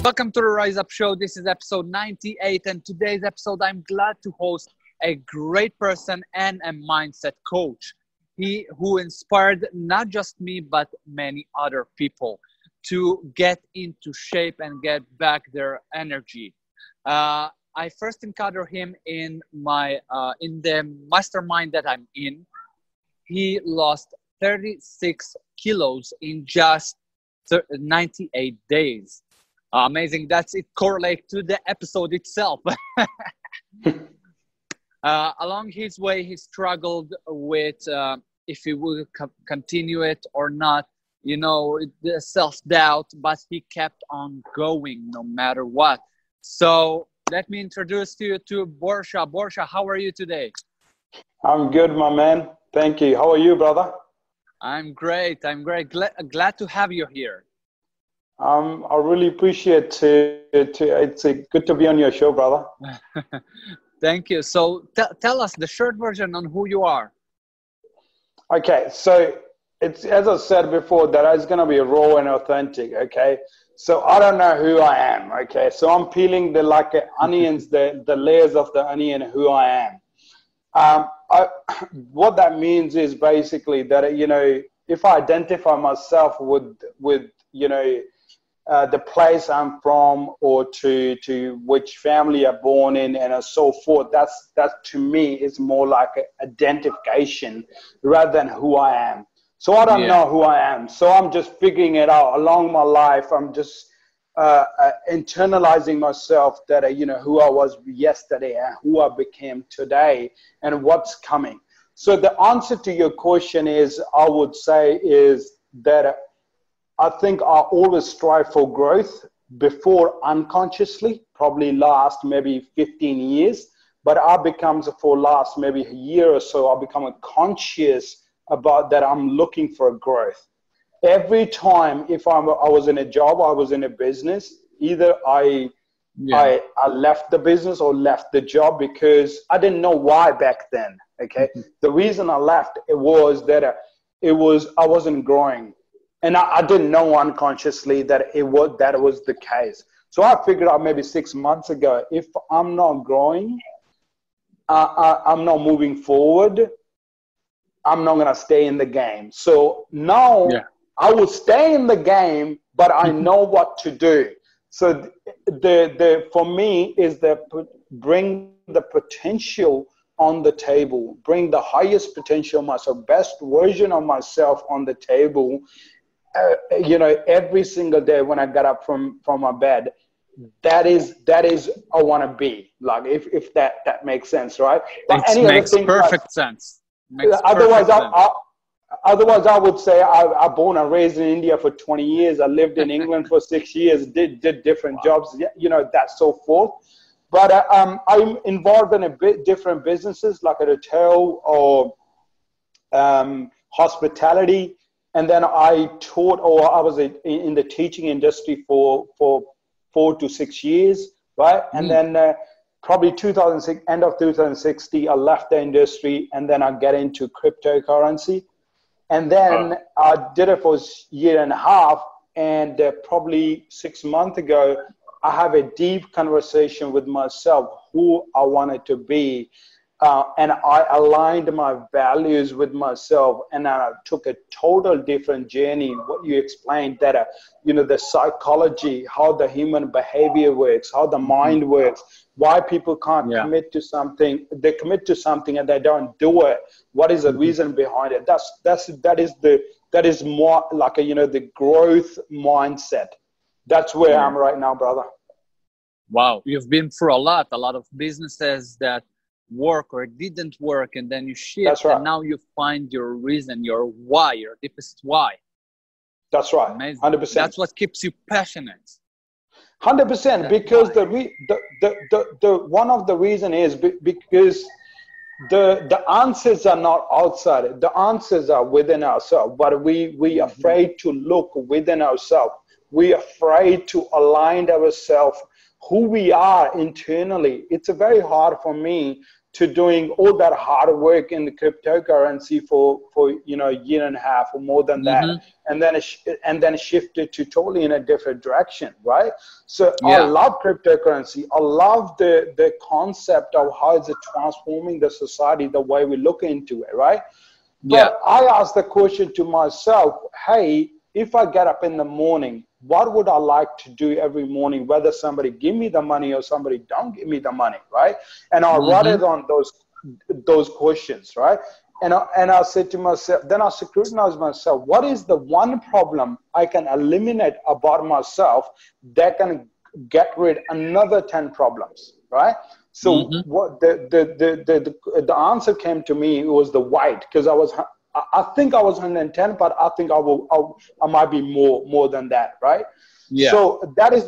Welcome to the Rise Up Show. This is episode 98, and today's episode I'm glad to host a great person and a mindset coach. He who inspired not just me but many other people to get into shape and get back their energy. I first encountered him in the mastermind that I'm in. He lost 36 kilos in just 98 days. Amazing. That's it. Correlate to the episode itself. Along his way, he struggled with if he would continue it or not. You know, the self-doubt, but he kept on going no matter what. So let me introduce you to Bursha. Bursha, how are you today? I'm good, my man. Thank you. How are you, brother? I'm great. I'm great. Glad to have you here. I really appreciate it. It's good to be on your show, brother. Thank you. So tell us the short version on who you are. Okay, so it's, as I said before, that it's going to be raw and authentic, okay? So I don't know who I am, okay? So I'm peeling the onions, the layers of the onion, who I am. What that means is basically that, you know, if I identify myself with you know, the place I'm from or to which family I'm born in and so forth, that to me is more like an identification rather than who I am. So I don't know who I am. So I'm just figuring it out along my life. I'm just internalizing myself that, you know, who I was yesterday and who I became today and what's coming. So the answer to your question is, I would say is that I think I always strive for growth before unconsciously, probably last maybe 15 years, but I become for last maybe a year or so, I become conscious about that I'm looking for growth. Every time if I was in a job, I was in a business, either I left the business or left the job because I didn't know why back then, okay? The reason I left, it was that I wasn't growing. And I didn't know unconsciously that it was the case. So I figured out maybe 6 months ago, if I'm not growing, I'm not moving forward, I'm not going to stay in the game. So now I will stay in the game, but I know what to do. So for me is bring the potential on the table, bring the highest potential of myself, best version of myself on the table. You know, every single day when I got up from my bed, that is I want to be like, if that makes sense, right? But it makes perfect sense. Otherwise, I would say I born and raised in India for 20 years. I lived in England for 6 years, did different jobs, you know, that so forth. But I'm involved in a bit different businesses like a hotel or hospitality. And then I taught, or I was in the teaching industry for 4 to 6 years, right? And then probably end of 2016, I left the industry, and then I get into cryptocurrency. And then I did it for a year and a half, and probably 6 months ago, I have a deep conversation with myself, who I wanted to be. And I aligned my values with myself, and I took a total different journey. What you explained, that you know, the psychology, how the human behavior works, how the mind works, why people can't commit to something. They commit to something and they don't do it. What is the reason behind it? That is more like a, you know, the growth mindset. That's where I'm right now, brother. Wow, you've been through a lot of businesses that work or didn't work, and then you shift. That's right. And now you find your reason, your why, your deepest why. That's right. Amazing. 100%. That's what keeps you passionate. 100%. Because the one of the reason is because the answers are not outside. The answers are within ourselves, but we are afraid to look within ourselves. We are afraid to align ourselves who we are internally. It's very hard for me to doing all that hard work in the cryptocurrency for you know, a year and a half or more than that, and then shifted to totally in a different direction, right? So I love cryptocurrency. I love the concept of how is it transforming the society, the way we look into it, right? But I asked the question to myself, hey, if I get up in the morning, what would I like to do every morning, whether somebody give me the money or somebody don't give me the money, right? And I wrote it on those questions, right? And I said to myself, then I scrutinized myself, what is the one problem I can eliminate about myself that can get rid another 10 problems, right? So what the answer came to me, it was the white, because I think I was 110, but I think I might be more than that, right? Yeah. So that is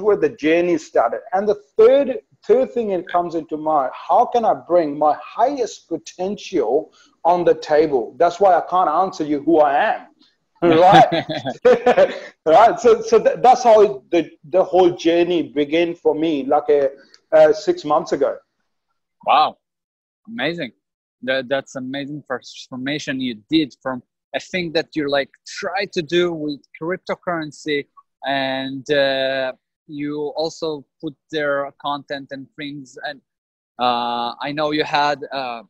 where the journey started. And the third thing it comes into mind, how can I bring my highest potential on the table? That's why I can't answer you who I am, right? Right. So that's how the whole journey began for me, like 6 months ago. Wow, amazing. That's amazing transformation you did from a thing that you like try to do with cryptocurrency, and you also put their content and things. And I know you had a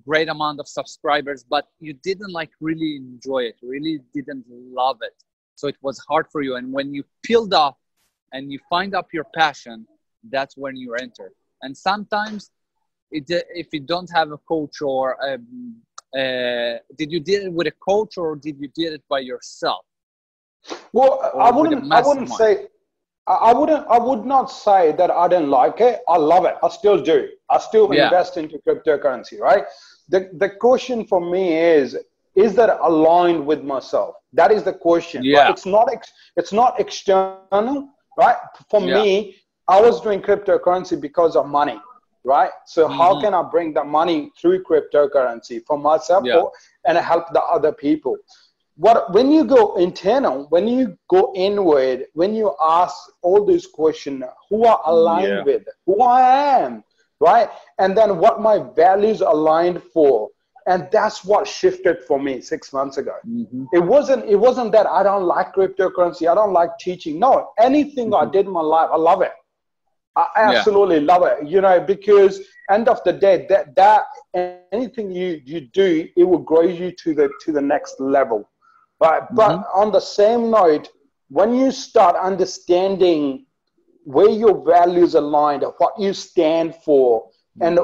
great amount of subscribers, but you didn't like really enjoy it, really didn't love it. So it was hard for you. And when you peeled off and you find up your passion, that's when you enter. And sometimes if you don't have a coach, or did you did it with a coach, or did you did it by yourself? Well, I would not say that I didn't like it. I love it. I still do. I still invest into cryptocurrency, right? The question for me is that aligned with myself? That is the question. Yeah. Right? It's not external, right? For me, I was doing cryptocurrency because of money. Right? So how can I bring the money through cryptocurrency for myself and help the other people? When you go internal, when you go inward, when you ask all these questions, who I align with, who I am, right? And then what my values aligned for. And that's what shifted for me 6 months ago. It wasn't that I don't like cryptocurrency, I don't like teaching. No, anything I did in my life, I love it. I absolutely love it, you know, because end of the day, that anything you do, it will grow you to the next level, right? But on the same note, when you start understanding where your values align, what you stand for, and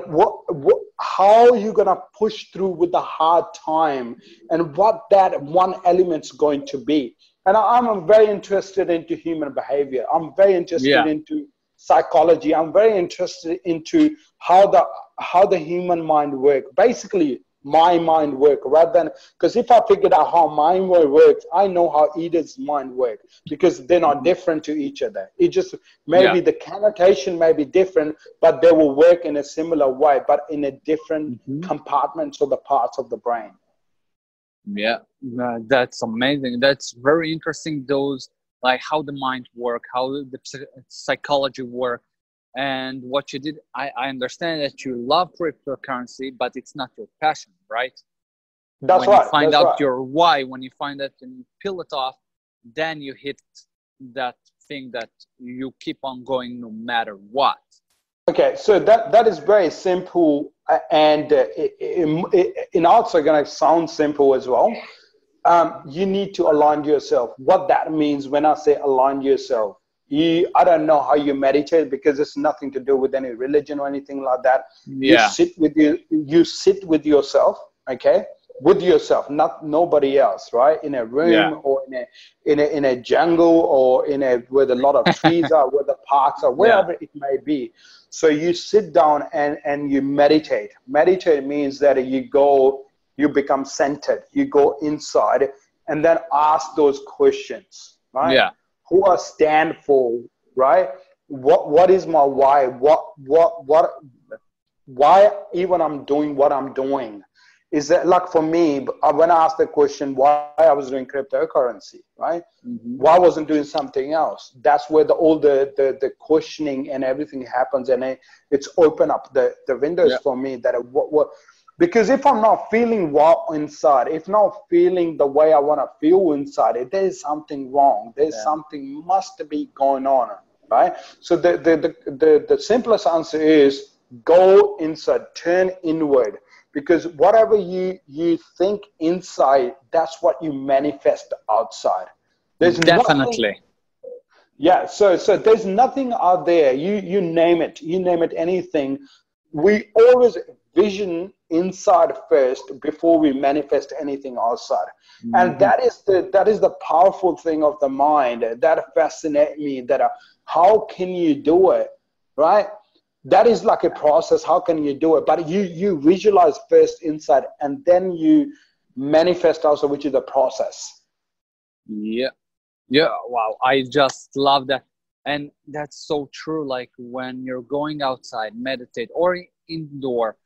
how you're gonna push through with the hard time, and what that one element's going to be. And I'm very interested into human behavior. I'm very interested into psychology. I'm very interested into how the human mind works. Basically, my mind works, rather than, because if I figured out how my mind works, I know how Edith's mind works, because they're not different to each other. It just maybe the connotation may be different, but they will work in a similar way, but in a different compartments or the parts of the brain. Yeah, that's amazing. That's very interesting. Those, like how the mind work, how the psychology work, and what you did. I understand that you love cryptocurrency, but it's not your passion, right? That's when right. you find out your why, when you find that and you peel it off, then you hit that thing that you keep on going no matter what. Okay, so that is very simple, and in also going to sound simple as well. You need to align yourself. What that means when I say align yourself, I don't know how you meditate, because it's nothing to do with any religion or anything like that. You sit with yourself, okay? With yourself, not nobody else, right? In a room or in a jungle, or where a lot of trees are, where the parks are, wherever it may be. So you sit down and you meditate. Meditate means that you become centered, you go inside, and then ask those questions, right? Yeah. Who I stand for, right? What is my why? Why even I'm doing what I'm doing? is that, like, for me, when I asked the question why I was doing cryptocurrency, right? Why I wasn't doing something else? That's where all the questioning and everything happens, and it's open up the windows for me that because if I'm not feeling well inside, if not feeling the way I want to feel inside, there's something wrong. There's something must be going on, right? So the simplest answer is go inside, turn inward. Because whatever you think inside, that's what you manifest outside. There's definitely. So there's nothing out there. You name it, anything. We always vision inside first before we manifest anything outside. And that is the powerful thing of the mind that fascinates me. That how can you do it, right? That is like a process. How can you do it? But you visualize first inside, and then you manifest also, which is the process. Yeah. Wow. I just love that. And that's so true. Like when you're going outside, meditate, or indoor.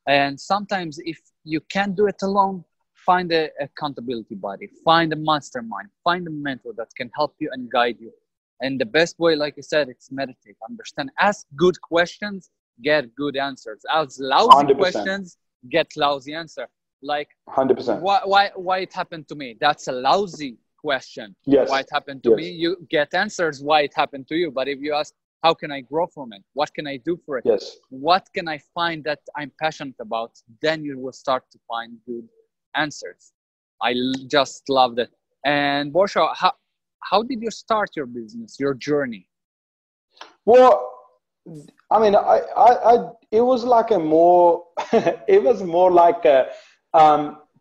And sometimes if you can't do it alone, find an accountability body, find a mastermind, find a mentor that can help you and guide you. And the best way, like you said, it's meditate, understand, ask good questions, get good answers. Ask lousy 100%. questions, get lousy answer. Like 100%. Why it happened to me? That's a lousy question. Yes. Why it happened to me? You get answers why it happened to you. But if you ask, how can I grow from it? What can I do for it? Yes. What can I find that I'm passionate about? Then you will start to find good answers. I just loved it. And Bursha, how did you start your business, your journey? Well, I mean, it was like a more, it was more like a,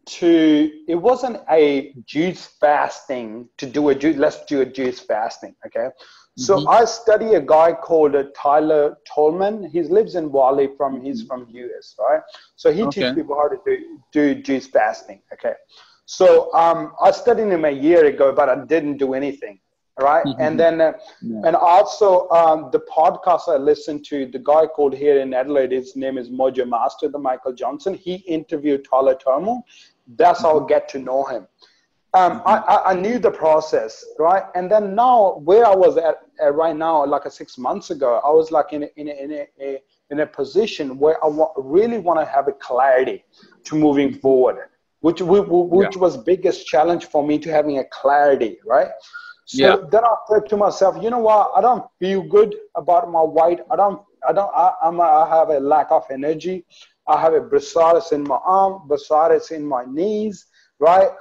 it wasn't a juice fasting to do let's do a juice fasting. Okay. So I study a guy called Tyler Tolman. He lives in Bali he's from US, right? So he teaches people how to do juice fasting. Okay. So I studied him a year ago, but I didn't do anything, right? And then, and also the podcast I listened to, the guy called here in Adelaide, his name is Mojo Master, the Michael Johnson. He interviewed Tyler Tolman. That's how I get to know him. I knew the process, right? And then now, where I was at right now, like 6 months ago, I was like in a position where I really want to have a clarity to moving forward. Which was biggest challenge for me, to having a clarity, right? So then I said to myself, you know what? I don't feel good about my weight. I have a lack of energy. I have a bursitis in my arm, bursitis in my knees, right?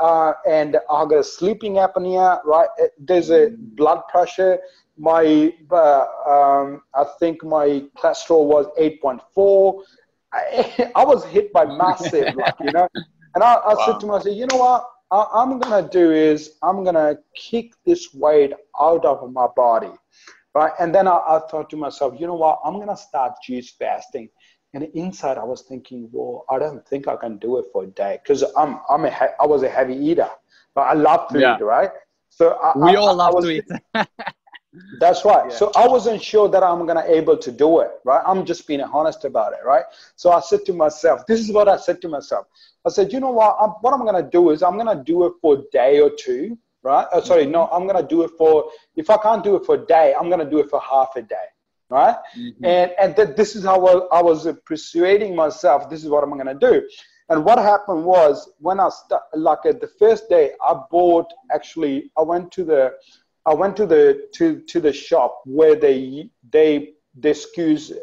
And I got a sleeping apnea, right? There's a blood pressure. I think my cholesterol was 8.4. I was hit by massive, And I said to myself, you know what I'm going to do is I'm going to kick this weight out of my body, right? And then I thought to myself, you know what, I'm going to start juice fasting. And inside I was thinking, well, I don't think I can do it for a day, because I was a heavy eater, but I love to eat, right? So we all love to eat. That's right. So I wasn't sure that I'm going to able to do it, right? I'm just being honest about it, right? So I said to myself, this is what I said to myself. I said, you know what I'm going to do is I'm going to do it for a day or two, right? I'm going to do it for, if I can't do it for a day, I'm going to do it for half a day, right? And this is how I was persuading myself, this is what I'm going to do. And what happened was, when I the first day I went to the shop where they squeeze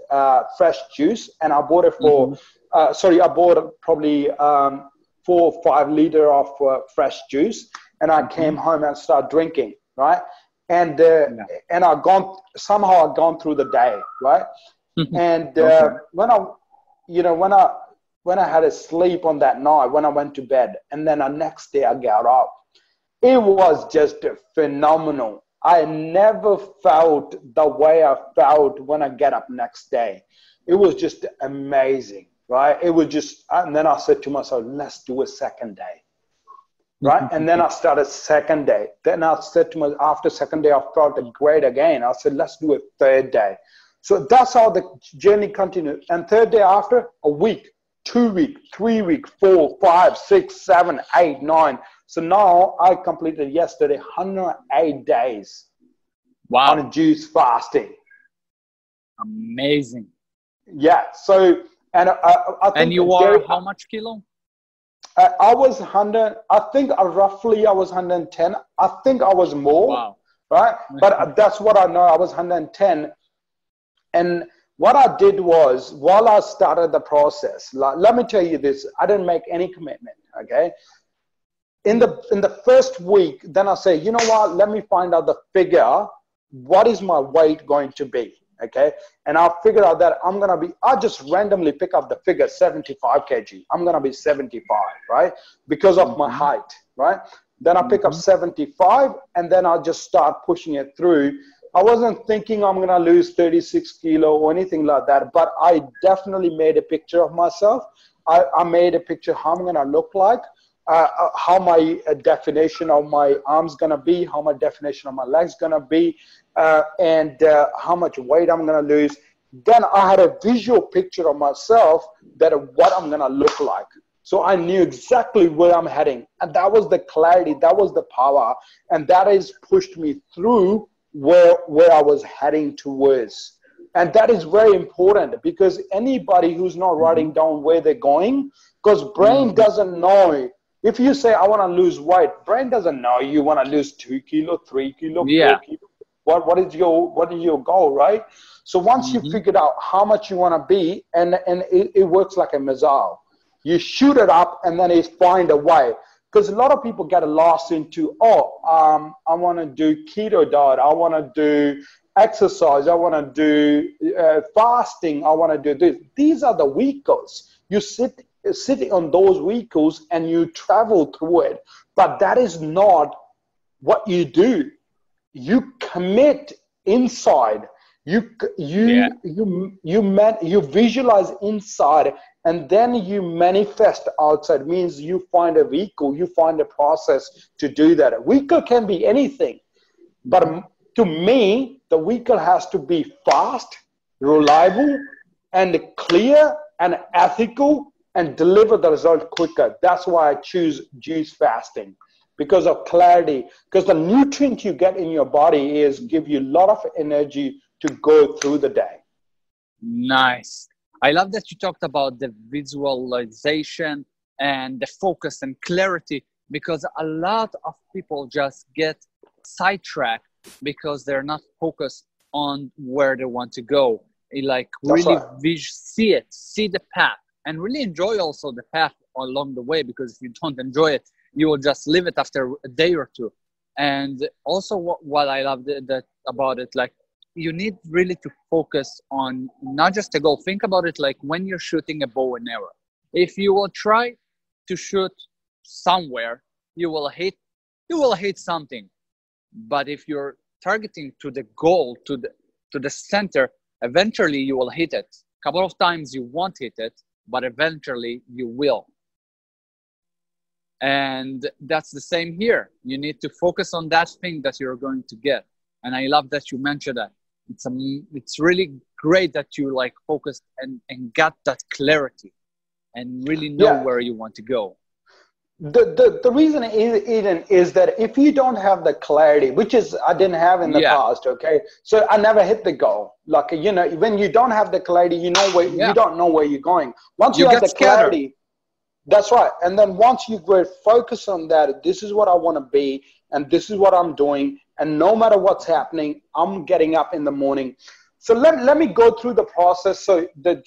fresh juice, and I bought it for I bought probably 4 or 5 liters of fresh juice, and I came home and started drinking, right? And and I've gone through the day, right? And when I had a sleep on that night, when I went to bed, and then the next day I got up, it was just phenomenal. I never felt the way I felt when I get up next day. It was just amazing, right? It was just, and then I said to myself, let's do a second day, right? And then I started second day. Then I said to myself, after second day, I felt great again. I said, let's do a third day. So that's how the journey continued. And third day after, a week. 2 week, 3 week, 4, 5, 6, 7, 8, 9. So now I completed yesterday 108 days Wow. on juice fasting. Amazing. Yeah. So, and I think. And you are how much kilo? I was 100, I think roughly I was 110. I think I was more, wow. Right? But that's what I know. I was 110. And what I did was, while I started the process, let me tell you this, I didn't make any commitment, okay? In the first week, then I say, you know what, let me find out the figure, what is my weight going to be? Okay, and I'll figure out that I'm gonna be, I just randomly pick up the figure 75 kg. I'm gonna be 75, right? Because of my height, right? Then I pick up 75 and then I'll just start pushing it through. I wasn't thinking I'm gonna lose 36 kilo or anything like that, but I definitely made a picture of myself. I made a picture how I'm gonna look like, how my definition of my arms gonna be, how my definition of my legs gonna be, and how much weight I'm gonna lose. Then I had a visual picture of myself that what I'm gonna look like. So I knew exactly where I'm heading, and that was the clarity, that was the power, and that has pushed me through where I was heading towards. And that is very important, because anybody who's not writing down where they're going, because brain doesn't know. If you say, I want to lose weight, brain doesn't know you want to lose 2 kilo, 3 kilo, 4 kilo. What is your goal, right? So once you figured out how much you want to be, and it works like a missile. You shoot it up and then you find a way. Because a lot of people get lost into, I want to do keto diet, I want to do exercise, I want to do fasting, I want to do this. These are the vehicles. You sit on those vehicles and you travel through it. But that is not what you do. You commit inside. You visualize inside, and then you manifest outside. Means you find a vehicle, you find a process to do that. A vehicle can be anything, but to me, the vehicle has to be fast, reliable, and clear, and ethical, and deliver the result quicker. That's why I choose juice fasting, because of clarity, because the nutrient you get in your body is give you a lot of energy to go through the day. Nice. I love that you talked about the visualization and the focus and clarity, because a lot of people just get sidetracked because they're not focused on where they want to go. Like really see the path, and really enjoy also the path along the way, because if you don't enjoy it, you will just leave it after a day or two. And also what I love about it, like, you need really to focus on not just a goal. Think about it like when you're shooting a bow and arrow. If you will try to shoot somewhere, you will hit something. But if you're targeting to the goal, to the center, eventually you will hit it. A couple of times you won't hit it, but eventually you will. And that's the same here. You need to focus on that thing that you're going to get. And I love that you mentioned that. It's really great that you like focused and got that clarity and really know where you want to go. The reason is that if you don't have the clarity, which is I didn't have in the past, okay? So I never hit the goal. Like, when you don't have the clarity, you don't know where you're going. Once you have the clarity, that's right. And then once you focus on that, this is what I want to be, and this is what I'm doing, and no matter what's happening, I'm getting up in the morning. So let me go through the process so that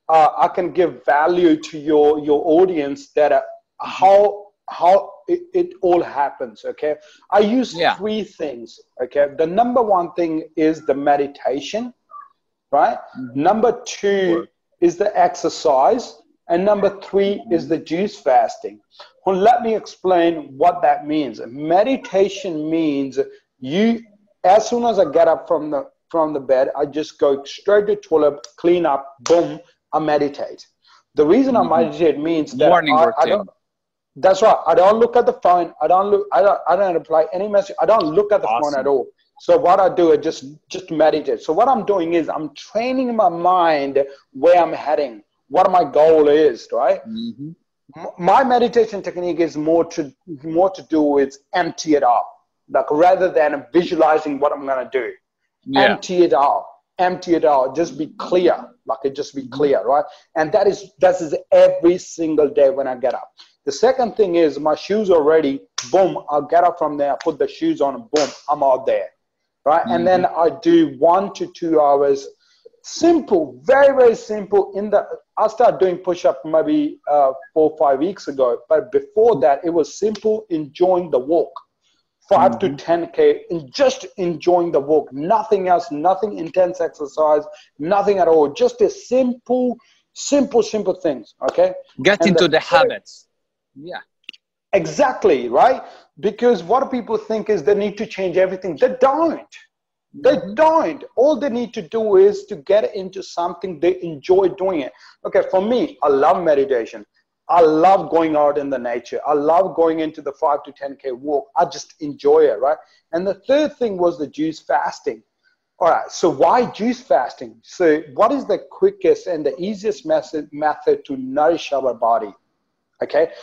I can give value to your audience, that how it all happens, okay? I use 3 things, okay? The number 1 thing is the meditation, right? Number 2 is the exercise. And number 3 is the juice fasting. Well, let me explain what that means. Meditation means as soon as I get up from the bed, I just go straight to the toilet, clean up, boom, I meditate. The reason I meditate means that I don't. That's right. I don't look at the phone. I don't reply any message. I don't look at the phone at all. So what I do is just meditate. So what I'm doing is I'm training my mind where I'm heading. what my goal is, right? Mm-hmm. My meditation technique is more to do with empty it out, like rather than visualizing what I'm gonna do. Yeah. Empty it out, just be clear, like it just be clear, right? And that is every single day when I get up. The second thing is my shoes are ready, boom, I'll get up from there, I put the shoes on, boom, I'm out there, right? And then I do 1 to 2 hours, simple, very, very simple. I started doing push-up maybe 4 or 5 weeks ago, but before that, it was simple, enjoying the walk. 5 to 10K, and just enjoying the walk, nothing else, nothing intense exercise, nothing at all, just a simple things, okay? Get into the habits. Yeah. Exactly, right? Because what people think is they need to change everything. They don't. They don't. All they need to do is to get into something they enjoy doing it. Okay, for me, I love meditation. I love going out in the nature. I love going into the 5 to 10K walk. I just enjoy it, right? And the third thing was the juice fasting. All right, so why juice fasting? So what is the quickest and the easiest method to nourish our body? Okay,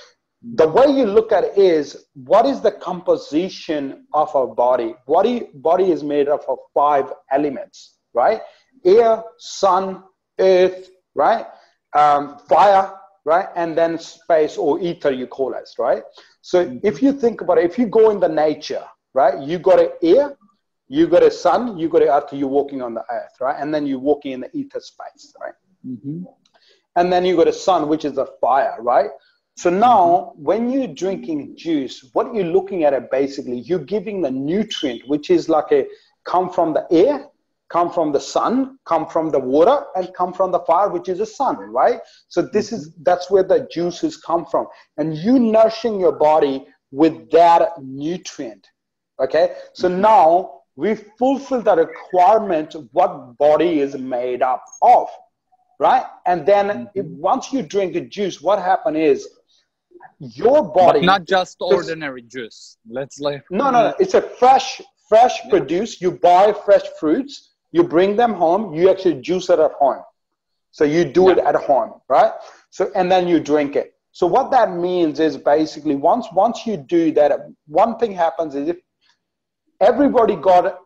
the way you look at it is, what is the composition of our body? Body is made up of 5 elements, right? Air, sun, earth, right? Fire, right? And then space or ether, you call us, right? So if you think about it, if you go in the nature, right? You got an air, you got a sun, you got an earth, you're walking on the earth, right? And then you're walking in the ether space, right? And then you got a sun, which is a fire, right? So now when you're drinking juice, what you're looking at it basically, you're giving the nutrient, which is like come from the air, come from the sun, come from the water, and come from the fire, which is the sun, right? So that's where the juices come from. And you nourishing your body with that nutrient, okay? So now we fulfill the requirement of what body is made up of, right? And then once you drink the juice, what happens is your body... But not just ordinary juice. No. It's a fresh produce. You buy fresh fruits. You bring them home, you actually juice it at home. So you do it at home, right? So, and then you drink it. So what that means is basically once you do that, one thing happens is if everybody got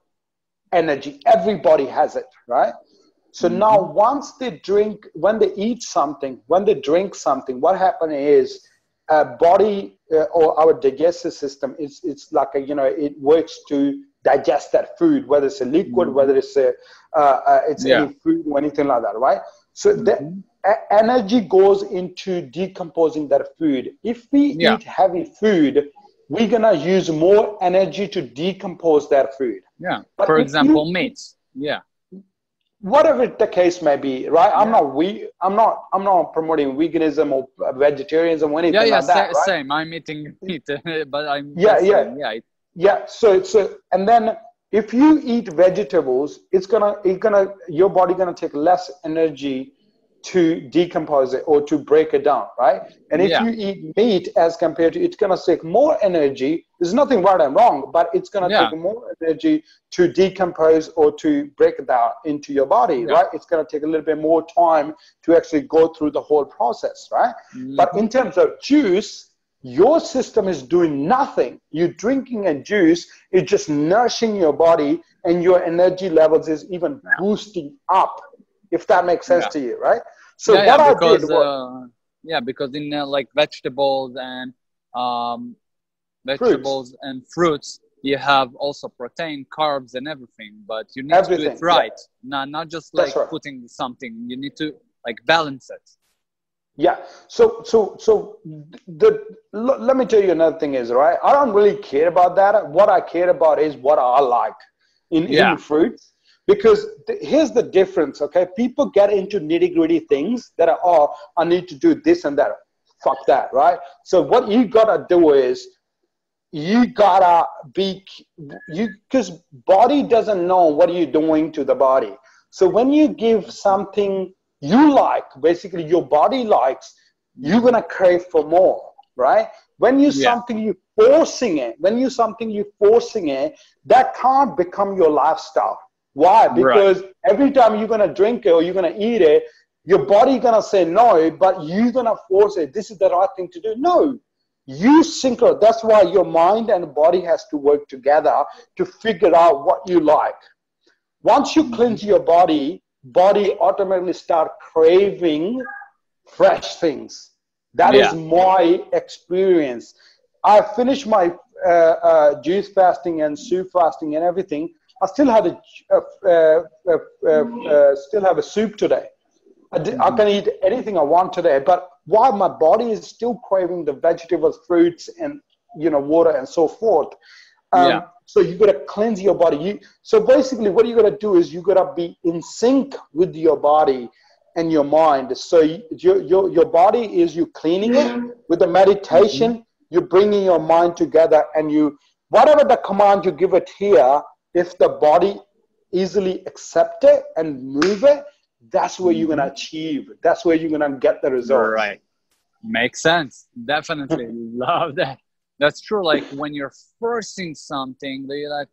energy, everybody has it, right? So now once they drink, when they eat something, when they drink something, what happens is body or our digestive system, it's like, it works to digest that food, whether it's a liquid, whether it's any food or anything like that, right? So the energy goes into decomposing that food. If we eat heavy food, we're gonna use more energy to decompose that food. Yeah. But for example, meats. Yeah. Whatever the case may be, right? I'm not promoting veganism or vegetarianism or anything like that. Right? Same. I'm eating meat, but I'm So and then if you eat vegetables, your body gonna take less energy to decompose it or to break it down, right? And if you eat meat as compared to, it's gonna take more energy. There's nothing right and wrong, but it's gonna take more energy to decompose or to break it down into your body, right? It's gonna take a little bit more time to actually go through the whole process, right? But in terms of juice, your system is doing nothing. You're drinking a juice, it's just nourishing your body, and your energy levels is even boosting up, if that makes sense to you, right? So because in like vegetables and fruits, you have also protein, carbs, and everything. But you need to do it right, not just like putting something. You need to like balance it. Yeah. So let me tell you another thing is, right? I don't really care about that. What I care about is what I like in fruits. Because here's the difference, okay? People get into nitty-gritty things that are, I need to do this and that. Fuck that, right? So what you gotta do is, you gotta because body doesn't know what you're doing to the body. So when you give something you like, basically your body likes, you're gonna crave for more, right? When you something you're forcing it, that can't become your lifestyle. Why? Because every time you're going to drink it or you're going to eat it, Your body gonna say no, but you gonna force it. This is the right thing to do. No, you synchro. That's why your mind and body has to work together to figure out what you like. Once you cleanse your body automatically start craving fresh things. That is my experience. I finished my juice fasting and soup fasting and everything. I still have a soup today. I can eat anything I want today, but while my body is still craving the vegetables, fruits, and water and so forth. So you got to cleanse your body. So basically, what you got to do is you got to be in sync with your body and your mind. So your body is you cleaning it with the meditation. You're bringing your mind together, and whatever the command you give it here, if the body easily accept it and move it, that's where you're gonna achieve. That's where you're gonna get the result. Right. Makes sense. Definitely. Love that. That's true. Like when you're forcing something, you're like,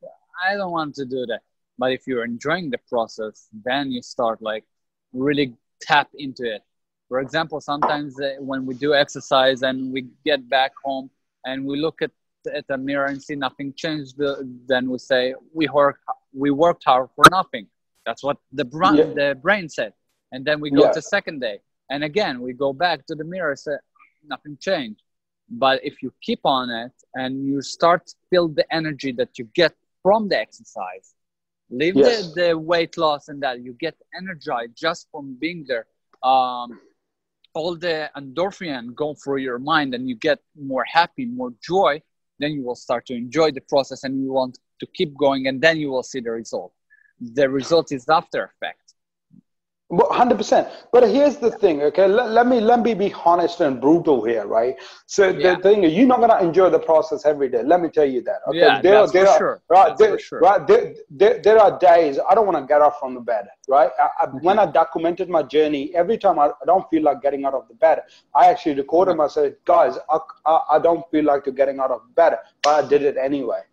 I don't want to do that. But if you're enjoying the process, then you start like really tap into it. For example, sometimes when we do exercise and we get back home and we look at the mirror and see nothing changed, then we say we worked hard for nothing. That's what the brain said. And then we go to second day, and again we go back to the mirror and say nothing changed. But if you keep on it and you start to feel the energy that you get from the exercise, leave the weight loss and that, you get energized just from being there. All the endorphin go through your mind and you get more happy, more joy. Then you will start to enjoy the process and you want to keep going, and then you will see the result. The result is after effect. 100%. But here's the thing, okay? Let me be honest and brutal here, right? So the thing is, you're not gonna enjoy the process every day. Let me tell you that. Okay? Yeah, that's for sure. Right, there are days I don't want to get up from the bed, right? When I documented my journey, every time I don't feel like getting out of the bed, I actually recorded myself, guys, I don't feel like getting out of bed, but I did it anyway,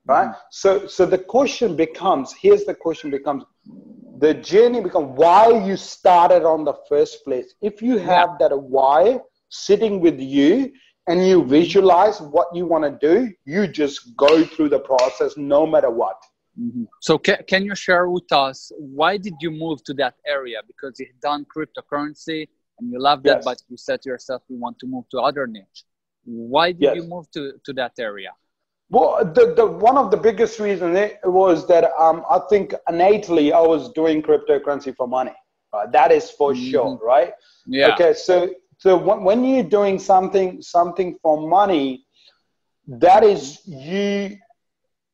right? So the question becomes, the journey becomes why you started on the first place. If you have that why sitting with you and you visualize what you want to do, you just go through the process no matter what. So can you share with us, why did you move to that area? Because you've done cryptocurrency and you love that, but you said to yourself, you want to move to other niche. Why did you move to that area? Well, one of the biggest reasons was that I think innately I was doing cryptocurrency for money. That is for sure, right? Yeah. Okay, so when you're doing something for money, that is you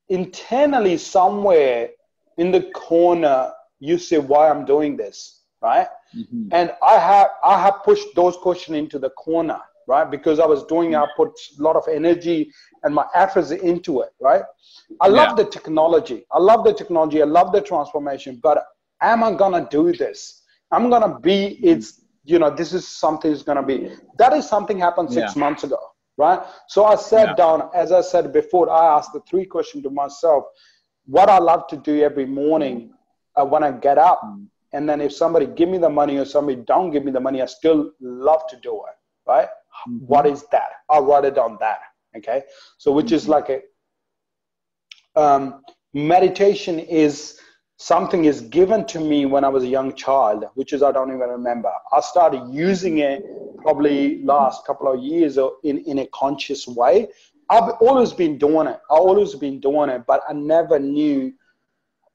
internally somewhere in the corner, you say, why I'm doing this, right? And I have pushed those questions into the corner, right? Because I put a lot of energy and my efforts into it, right? I love the technology. I love the transformation, but am I gonna do this? I'm gonna be, this is something that's gonna be. That is something happened 6 months ago, right? So I sat down, as I said before, I asked the 3 questions to myself, what I love to do every morning when I get up. And then if somebody give me the money or somebody don't give me the money, I still love to do it, right? What is that? I'll write it on that. Okay. So which is like meditation is something is given to me when I was a young child, which is, I don't even remember. I started using it probably last couple of years in a conscious way. I've always been doing it. But I never knew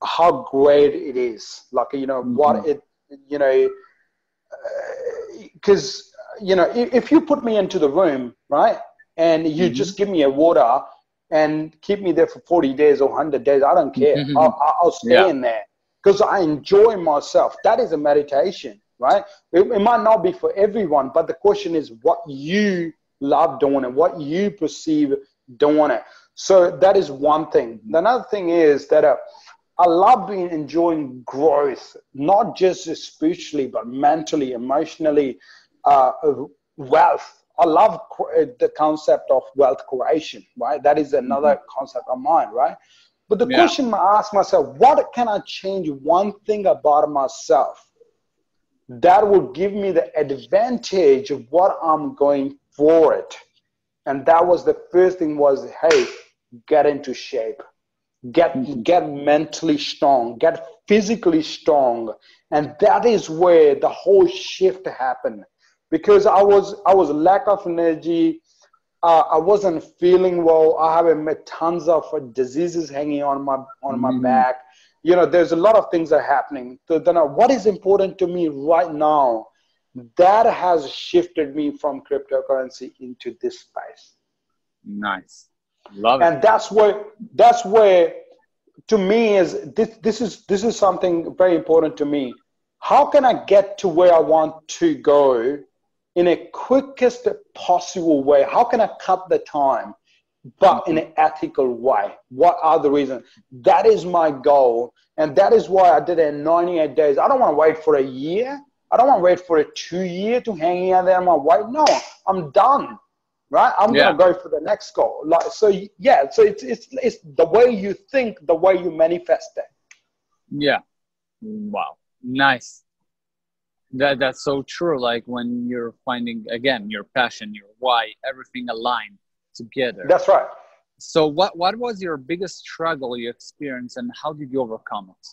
how great it is. Like, what it, because, if you put me into the room, right, and you just give me a water and keep me there for 40 days or 100 days, I don't care. I'll stay in there because I enjoy myself. That is a meditation, right? It might not be for everyone, but the question is what you love doing and what you perceive doing it. So that is one thing. Another thing is that I love enjoying growth, not just spiritually, but mentally, emotionally, wealth. I love the concept of wealth creation, right? That is another concept of mine, right? But the question I ask myself, what can I change one thing about myself that will give me the advantage of what I'm going for it. And that was the first thing was, hey, get into shape, get mentally strong, get physically strong. And that is where the whole shift happened, because I was lack of energy. I wasn't feeling well. I have tons of diseases hanging on my back. You know, there's a lot of things that are happening. So then what is important to me right now, that has shifted me from cryptocurrency into this space. Nice. Love it. And that's where to me is this is something very important to me. How can I get to where I want to go in a quickest possible way? How can I cut the time, but in an ethical way? What are the reasons? That is my goal. And that is why I did it in 98 days. I don't want to wait for a year. I don't want to wait for a 2 year to hang out there on my way. No, I'm done. Right? I'm going to go for the next goal. Like, so yeah, so it's the way you think, the way you manifest it. Yeah. Wow. Nice. That's so true. Like when you're finding, again, your passion, your why, everything aligned together. That's right. So what was your biggest struggle you experienced, and how did you overcome it?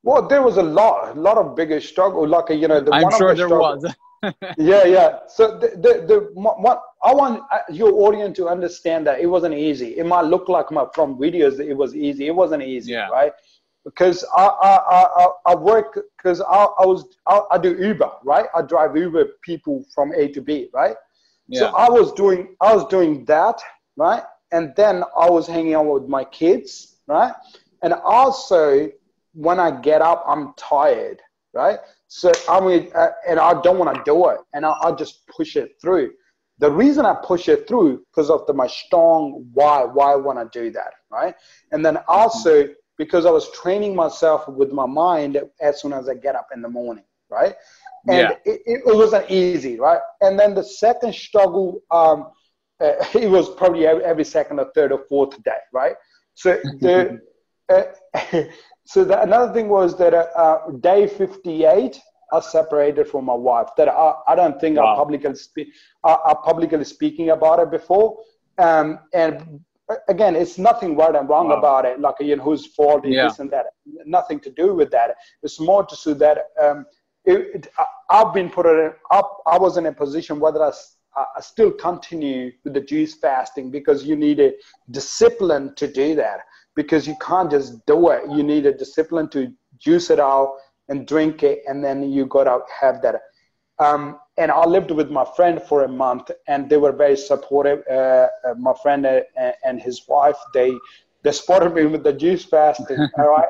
Well, there was a lot of bigger struggle. Like, you know, I'm sure there was. Yeah. So what I want your audience to understand, that it wasn't easy. It might look like from videos that it was easy. It wasn't easy, right? Because I work, because I do Uber, right? I drive Uber people from A to B, right? Yeah. So I was doing that, right? And then I was hanging out with my kids, right? And also when I get up, I'm tired, right? So and I don't want to do it, and I just push it through. The reason I push it through because of my strong why I want to do that, right? And then also because I was training myself with my mind as soon as I get up in the morning, right? And it wasn't easy, right? And then the second struggle, it was probably every second or third or fourth day, right? So another thing was that day 58, I separated from my wife. That I don't think I publicly speaking about it before. And again, it's nothing right and wrong about it. Like, you know, whose fault is this and that. Nothing to do with that. It's more to say that I've been put in. I was in a position whether I still continue with the juice fasting, because you need a discipline to do that. Because you can't just do it. You need a discipline to juice it out and drink it, and then you got to have that. And I lived with my friend for a month, and they were very supportive. My friend and his wife, they supported me with the juice fasting, all right,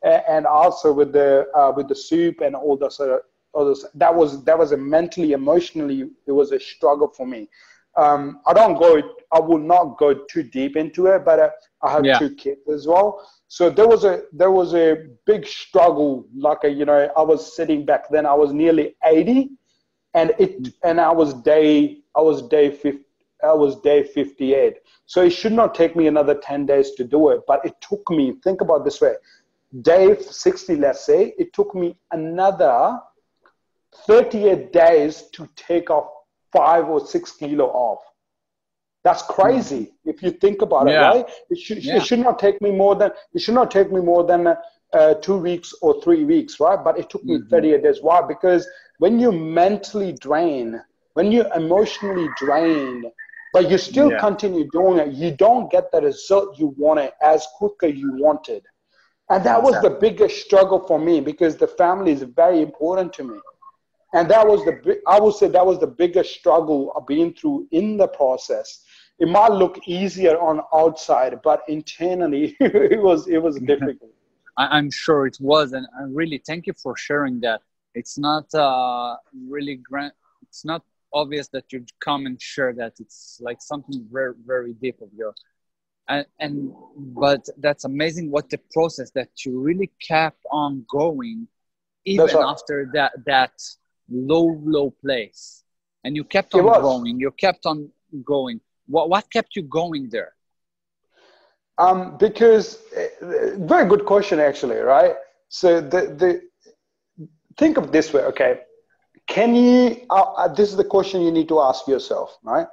and also with the soup and all the sort of others. That was a mentally, emotionally, it was a struggle for me. I will not go too deep into it, but I have 2 kids as well. So there was a big struggle. Like, you know, I was sitting back then, I was nearly 80, and I was day 58. So it should not take me another 10 days to do it, but it took me, think about it this way, day 60, let's say, it took me another 38 days to take off 5 or 6 kilo off. That's crazy if you think about it, right? It should not take me more than 2 weeks or 3 weeks, right? But it took me 38 days. Why? Because when you mentally drain, when you emotionally drain, but you still continue doing it, you don't get the result you wanted as quick as you wanted. And that was the biggest struggle for me, because the family is very important to me. And that was I would say that was the biggest struggle I've been through in the process. It might look easier on outside, but internally it was difficult. I'm sure it was, and really thank you for sharing that. It's not it's not obvious that you come and share that. It's like something very, very deep of your, but that's amazing what the process that you really kept on going, even after that low place, and you kept on growing. You kept on going. What kept you going there? Because very good question, actually, right? So think of this way, okay? Can you, this is the question you need to ask yourself, right?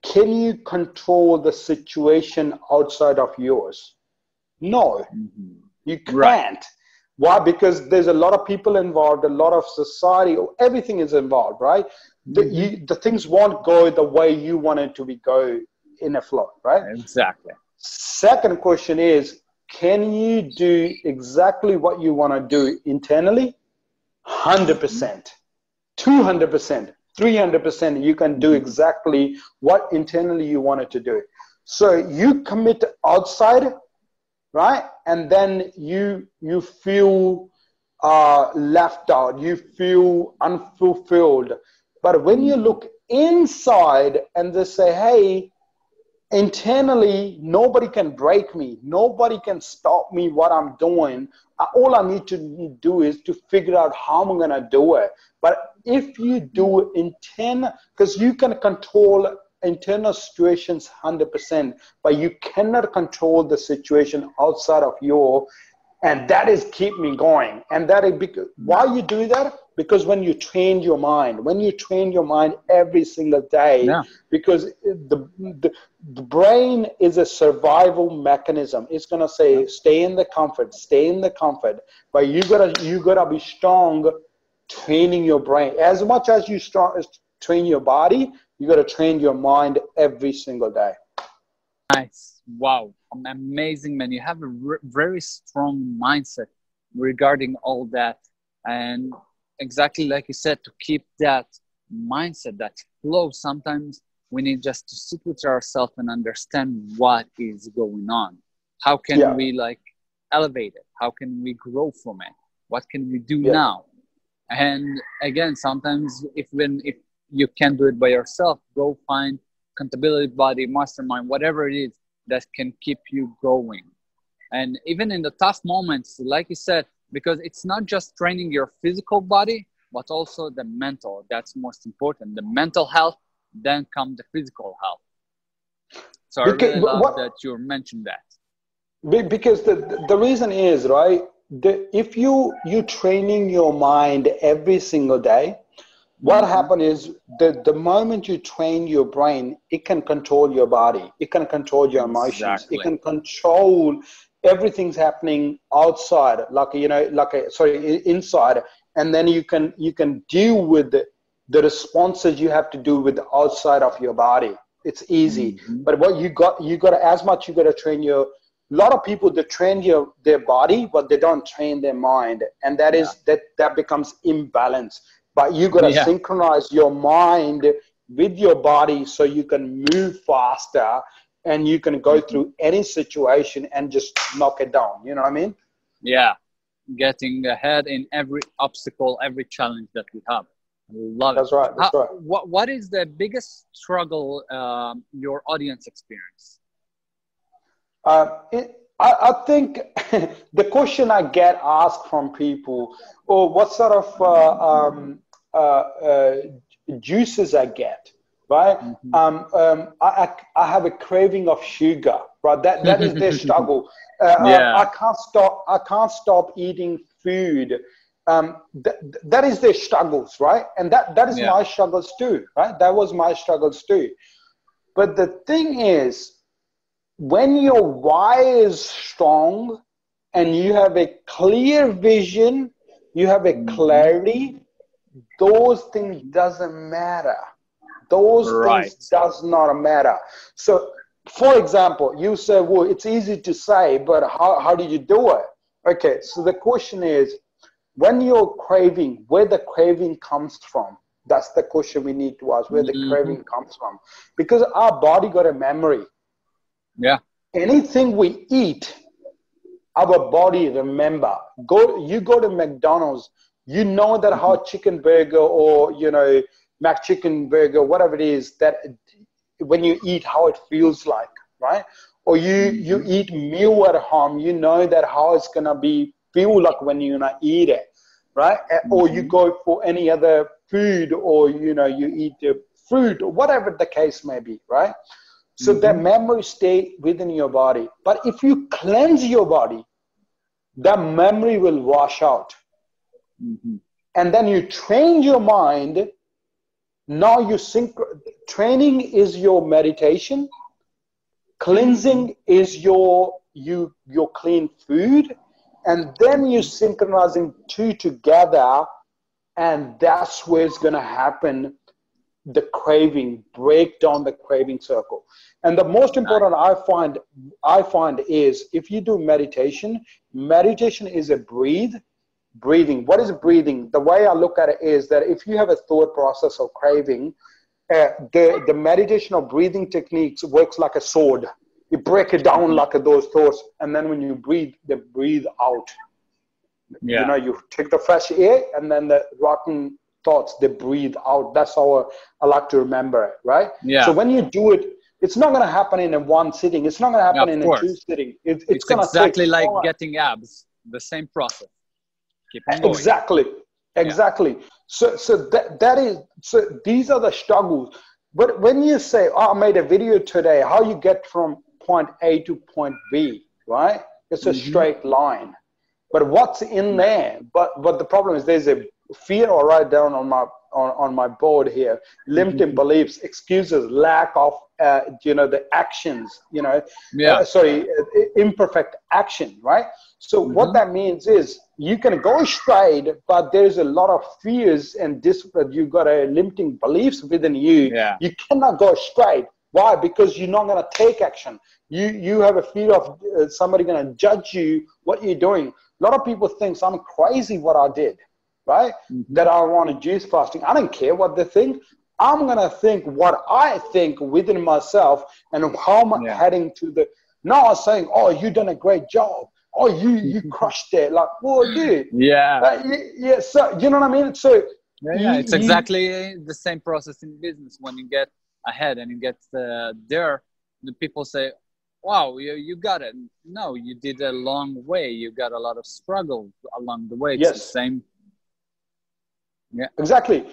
Can you control the situation outside of yours? No, you can't. Right. Why? Because there's a lot of people involved, a lot of society, everything is involved, right? The things won't go the way you want it to be go in a flow, right? Exactly. Second question is, can you do exactly what you want to do internally? 100%, 200%, 300%, you can do exactly what internally you wanted to do. So you commit outside, right? And then you feel left out, you feel unfulfilled. But when you look inside and they say, hey, internally, nobody can break me. Nobody can stop me what I'm doing. All I need to do is to figure out how I'm going to do it. But if you do because you can control internal situations 100%, but you cannot control the situation outside of your, and that is keep me going. And that is because, why you do that? Because when you train your mind every single day, because the brain is a survival mechanism. It's gonna say, stay in the comfort, but you gotta be strong training your brain. As much as you train your body, you gotta train your mind every single day. Nice. Wow. Amazing, man. You have a very strong mindset regarding all that. And exactly like you said, to keep that mindset, that flow, sometimes we need just to sit with ourselves and understand what is going on. How can we like elevate it? How can we grow from it? What can we do now? And again, sometimes if you can't do it by yourself, go find accountability body, mastermind, whatever it is that can keep you going. And even in the tough moments, like you said, because it's not just training your physical body, but also the mental. That's most important. The mental health, then come the physical health. So I really love that you mentioned that. Because the reason is, right, if you training your mind every single day, what happens is the moment you train your brain, it can control your body. It can control your emotions. It can control everything's happening outside, inside. And then you can deal with the responses you have to do with the outside of your body. It's easy. But what you got to train a lot of people, they train their body, but they don't train their mind. And that becomes imbalance. But you got to synchronize your mind with your body so you can move faster and you can go through any situation and just knock it down. You know what I mean? Yeah. Getting ahead in every obstacle, every challenge that we have. I love it. That's right. That's right. What is the biggest struggle your audience experience? I think the question I get asked from people, or what sort of juices I get, right? I have a craving of sugar, right? That is their struggle. I can't stop eating food. That is their struggles, right? And that is my struggles too, right? That was my struggles too. But the thing is, when your why is strong and you have a clear vision, you have a clarity, those things doesn't matter. Those things does not matter. So, for example, you say, well, it's easy to say, but how do you do it? Okay, so the question is, when you're craving, where the craving comes from? That's the question we need to ask, where the craving comes from. Because our body got a memory. Yeah. Anything we eat, our body remember. You go to McDonald's, you know that hot chicken burger or, Mac chicken burger, whatever it is, that when you eat, how it feels like, right? Or you eat meal at home, you know that how it's going to feel like when you're going to eat it, right? Or you go for any other food, or, you eat the fruit, or whatever the case may be, right? So that memory stay within your body. But if you cleanse your body, that memory will wash out. and then you train your mind. Now you training is your meditation, cleansing is your clean food, and then you synchronizing two together, and that's where it's going to happen. The craving, break down the craving circle. And the most important I find is, if you do meditation is a breathing. What is breathing? The way I look at it is that if you have a thought process of craving, the meditation or breathing techniques works like a sword. You break it down like those thoughts, and then when you breathe, they breathe out. Yeah. You know, you take the fresh air, and then the rotten thoughts, they breathe out. That's how I like to remember it, right? Yeah. So when you do it, it's not going to happen in a one sitting. It's not going to happen in a two sitting. It's going to exactly like getting abs. The same process. Keep on going. Exactly. So these are the struggles. But when you say, oh, I made a video today, how you get from point A to point B, right? It's a straight line. But what's in there? But the problem is, there's a fear, or write down on my board here, limiting beliefs, excuses, lack of the actions, imperfect action, right? So what that means is, you can go straight, but there's a lot of fears and you've got a limiting beliefs within you. Yeah. You cannot go straight. Why? Because you're not going to take action. You have a fear of somebody going to judge you, what you're doing. A lot of people think I'm crazy what I did, right? That I want to juice fasting. I don't care what they think. I'm going to think what I think within myself, and how I'm heading to the... Now I'm saying, oh, you done a great job. Oh, you crushed it. Like, well, dude. Yeah. So, you know what I mean? So it's exactly the same process in business. When you get ahead and you get there, the people say, wow, you got it. No, you did a long way. You got a lot of struggle along the way. It's the same. Yeah. Exactly.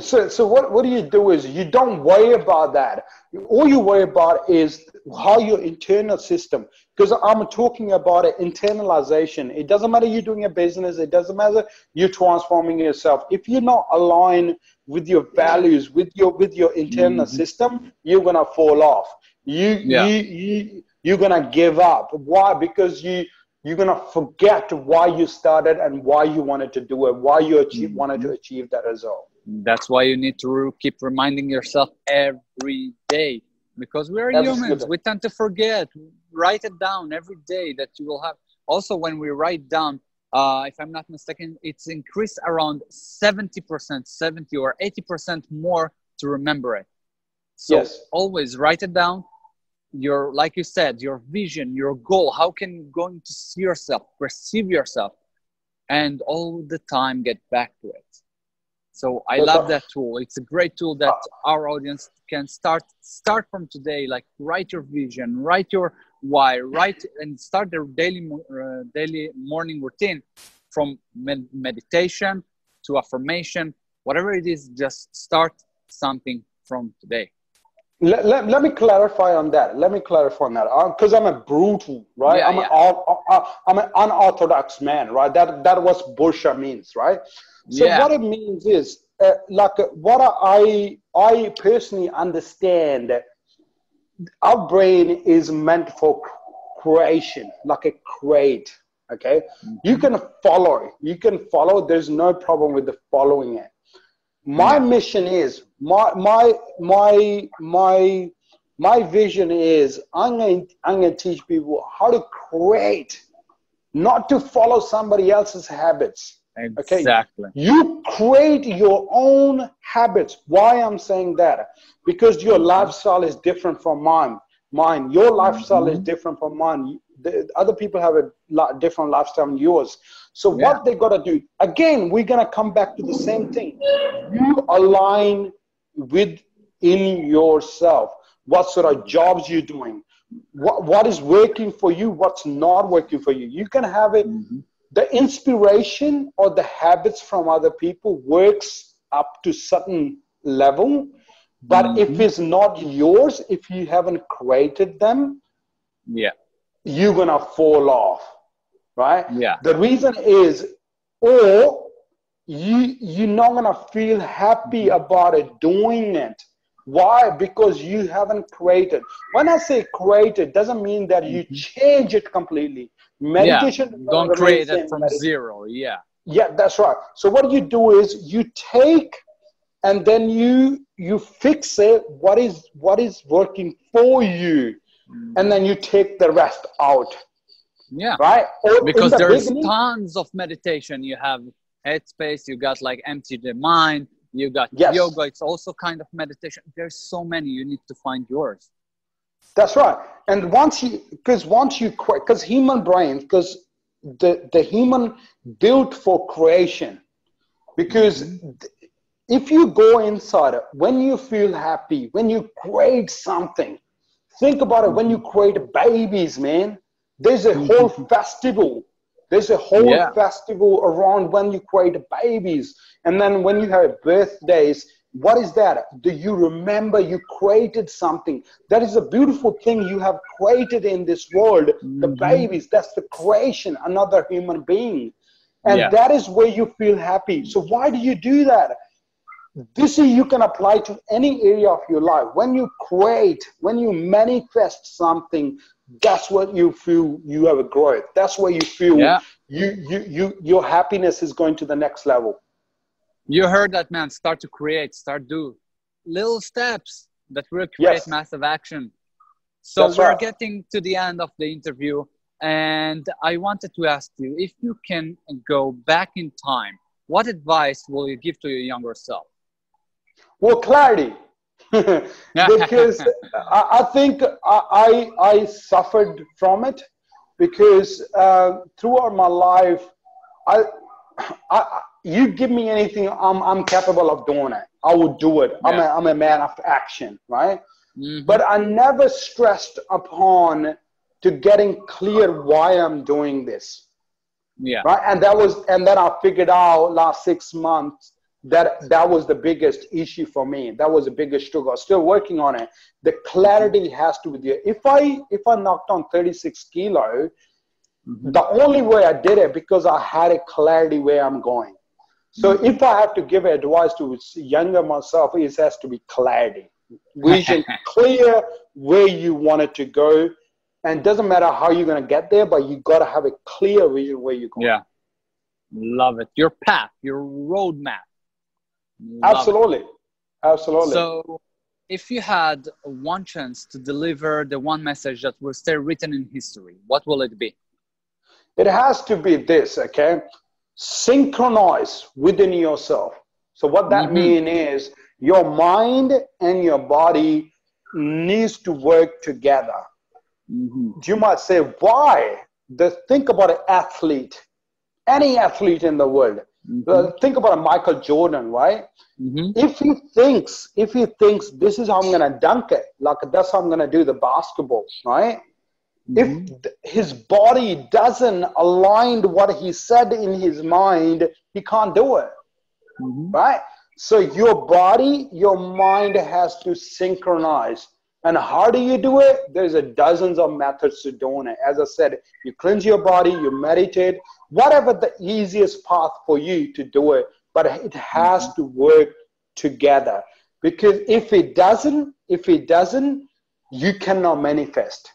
So what do you do is, you don't worry about that. All you worry about is how your internal system, because I'm talking about it, internalization. It doesn't matter you're doing a business. It doesn't matter you're transforming yourself. If you're not aligned with your values, with your internal system, you're going to fall off. You're going to give up. Why? Because you're going to forget why you started and why you wanted to do it, why you wanted to achieve that result. That's why you need to keep reminding yourself every day, because we're humans. We tend to forget. Write it down every day that you will have. Also, when we write down, if I'm not mistaken, it's increased around 70%, 70 or 80% more to remember it. So always write it down. Like you said, your vision, your goal, how can you going to see yourself, perceive yourself, and all the time get back to it. So I love that tool. It's a great tool that our audience can start from today. Like, write your vision, write your why, and start their daily morning routine, from meditation to affirmation, whatever it is. Just start something from today. Let me clarify on that. Because I'm a brutal, right? I'm an unorthodox man, right? That was Bursha means, right? So what it means is, what I personally understand, our brain is meant for creation, like a crate. Okay, you can follow. There's no problem with the following it. My mission is, my vision is, I'm going to teach people how to create, not to follow somebody else's habits. Exactly. Okay? You create your own habits. Why I'm saying that? Because your lifestyle is different from mine. Your lifestyle is different from mine. The other people have a different lifestyle than yours. So what they got to do, again, we're going to come back to the same thing. You align within yourself. What sort of jobs you're doing. What is working for you, what's not working for you. You can have it. The inspiration or the habits from other people works up to certain level. But if it's not yours, if you haven't created them, you're going to fall off, right? The reason is, or you're not gonna feel happy about it doing it. Why? Because you haven't created. When I say created, doesn't mean that you change it completely. Meditation Yeah, don't create it from zero. Yeah. Yeah, that's right. So what you do is you take and then you fix it. What is working for you, and then you take the rest out. Yeah. Right. Or because there's tons of meditation. You have headspace. You got like empty the mind. You got yoga. It's also kind of meditation. There's so many. You need to find yours. That's right. And once you quit, because human brains, because the human built for creation, because if you go inside it, when you feel happy, when you create something, think about it. When you create babies, man, there's a whole festival. There's a whole festival around when you create babies. And then when you have birthdays, what is that? Do you remember you created something? That is a beautiful thing you have created in this world. The babies, that's the creation, another human being. And that is where you feel happy. So why do you do that? This is, you can apply to any area of your life. When you create, when you manifest something, that's what you feel you have a growth. That's where you feel your happiness is going to the next level. You heard that, man. Start to create, start do little steps that will create massive action. So we're getting to the end of the interview, and I wanted to ask you, if you can go back in time, what advice will you give to your younger self? Well, clarity. Because I think I suffered from it, because throughout my life, you give me anything, I'm capable of doing it. I would do it. I'm a man of action, right? But I never stressed upon to getting clear why I'm doing this. Right. And then I figured out last 6 months that was the biggest issue for me. That was the biggest struggle. I'm still working on it. The clarity has to be there. If I knocked on 36 kilo, the only way I did it because I had a clarity where I'm going. So if I have to give advice to younger myself, it has to be clarity. Vision, clear where you want it to go. And it doesn't matter how you're going to get there, but you got to have a clear vision where you're going. Yeah. Love it. Your path, your roadmap. Absolutely. Absolutely. So if you had one chance to deliver the one message that will stay written in history, what will it be? It has to be this, okay? Synchronize within yourself. So what that means is your mind and your body needs to work together. You might say, why? Think about an athlete, any athlete in the world. Think about a Michael Jordan, right? If he thinks this is how I'm going to dunk it, like that's how I'm going to do the basketball, right? If his body doesn't align to what he said in his mind, he can't do it, right? So your body, your mind has to synchronize. And how do you do it? There's dozens of methods to doing it. As I said, you cleanse your body, you meditate, whatever the easiest path for you to do it, but it has to work together. Because if it doesn't, you cannot manifest.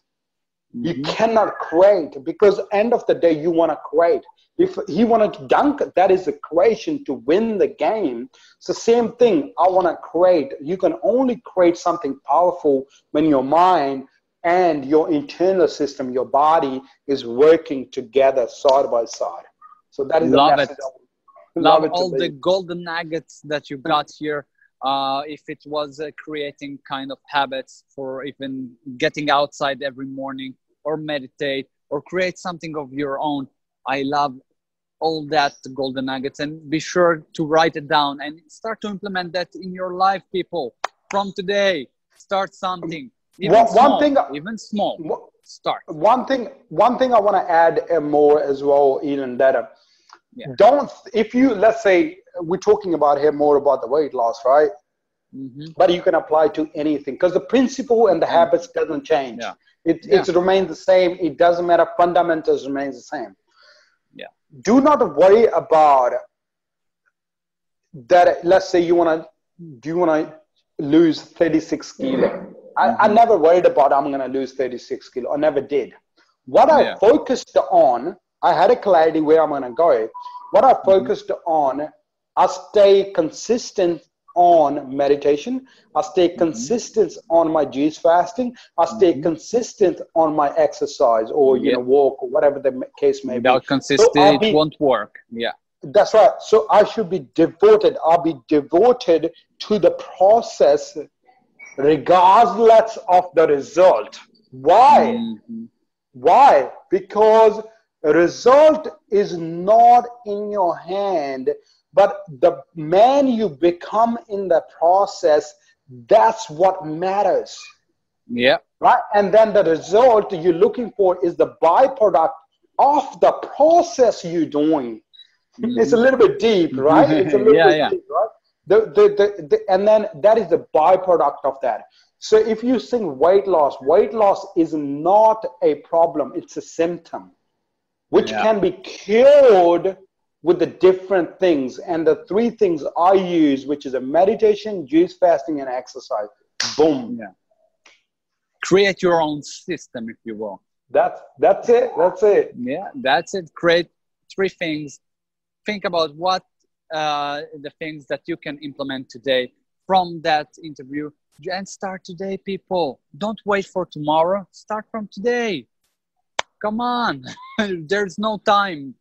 You cannot create, because end of the day, you want to create. If he wanted to dunk, that is the creation to win the game. It's the same thing. I want to create. You can only create something powerful when your mind and your internal system, your body, is working together side by side. So that is Love the it. Love all the golden nuggets that you got here. If it was creating kind of habits for even getting outside every morning, or meditate, or create something of your own. I love all that golden nuggets, and be sure to write it down and start to implement that in your life, people. From today, start something. Even small. Start. One thing I want to add more as well, Eden, that let's say we're talking about here more about the weight loss, right? But you can apply to anything, because the principle and the habits doesn't change. It remains the same. It doesn't matter. Fundamentals remains the same. Do not worry about that let's say you want to, do you want to lose 36 kilo? I never worried about I'm going to lose 36 kilo. I never did. What I focused on, I had a clarity where I'm going to go. What I focused on, I stay consistent on meditation. I stay consistent on my juice fasting. I stay consistent on my exercise or, you know, walk or whatever the case may be. Without consistency, it won't work. Yeah. That's right. So I should be devoted. I'll be devoted to the process regardless of the result. Why? Why? Because result is not in your hand, but the man you become in the process, that's what matters. Yeah. Right? And then the result you're looking for is the byproduct of the process you're doing. It's a little bit deep, right? It's a little bit deep, right? And then that is the byproduct of that. So if you think weight loss is not a problem. It's a symptom, which can be cured with the different things. And the three things I use, which is a meditation, juice fasting, and exercise. Boom. Yeah. Create your own system, if you will. That's it. That's it. Yeah, that's it. Create three things. Think about what the things that you can implement today from that interview, and start today, people. Don't wait for tomorrow. Start from today. Come on. There's no time.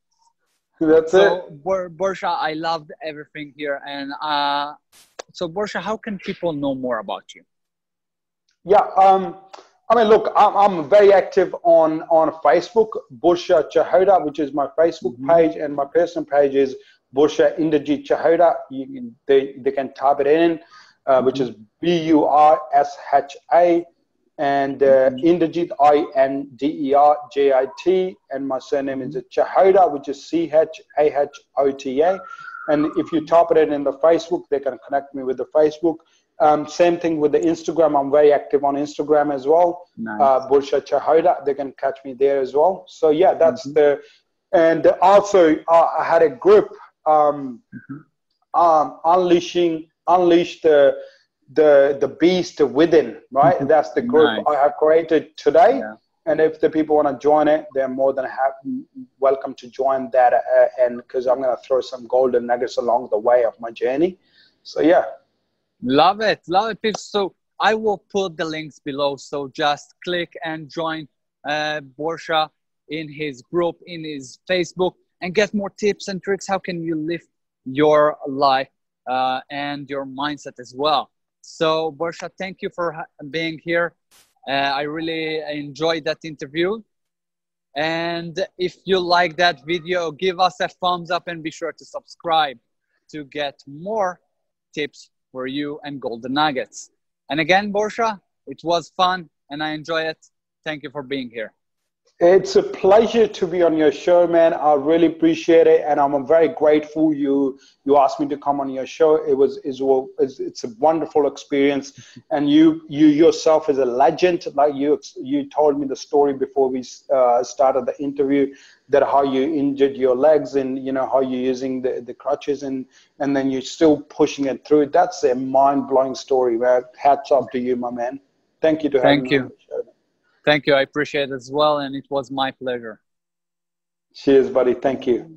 That's it. Bursha, I loved everything here. And so Bursha, how can people know more about you? Yeah, I mean, look, I'm very active on Facebook, Bursha Chahota, which is my Facebook page, and my personal page is Bursha Chahota. They can type it in, which is Bursha, and Inderjit, Inderjit, and my surname is Chahota, which is Chahota. And if you type it in the Facebook, they can connect me with the Facebook. Same thing with the Instagram. I'm very active on Instagram as well. Nice. Bursha Chahota. They can catch me there as well. So yeah, that's the. And also, I had a group, unleash the beast within. Right. That's the group I have created today. Yeah. And if the people want to join it, they're more than welcome to join that. And because I'm going to throw some golden nuggets along the way of my journey. So yeah. Love it. Love it, people. So I will put the links below. So just click and join Bursha in his group, in his Facebook, and get more tips and tricks. How can you live your life and your mindset as well? So Bursha, thank you for being here. I really enjoyed that interview. And if you like that video, give us a thumbs up and be sure to subscribe to get more tips for you and golden nuggets. And again, Bursha, it was fun and I enjoy it. Thank you for being here. It's a pleasure to be on your show, man. I really appreciate it, and I'm very grateful you asked me to come on your show. It's a wonderful experience, and you yourself is a legend. Like you told me the story before we started the interview, that how you injured your legs and you know how you're using the crutches and then you're still pushing it through. That's a mind-blowing story, man. Hats off to you, my man. Thank you to having me on the show. Thank you. I appreciate it as well. And it was my pleasure. Cheers, buddy. Thank you.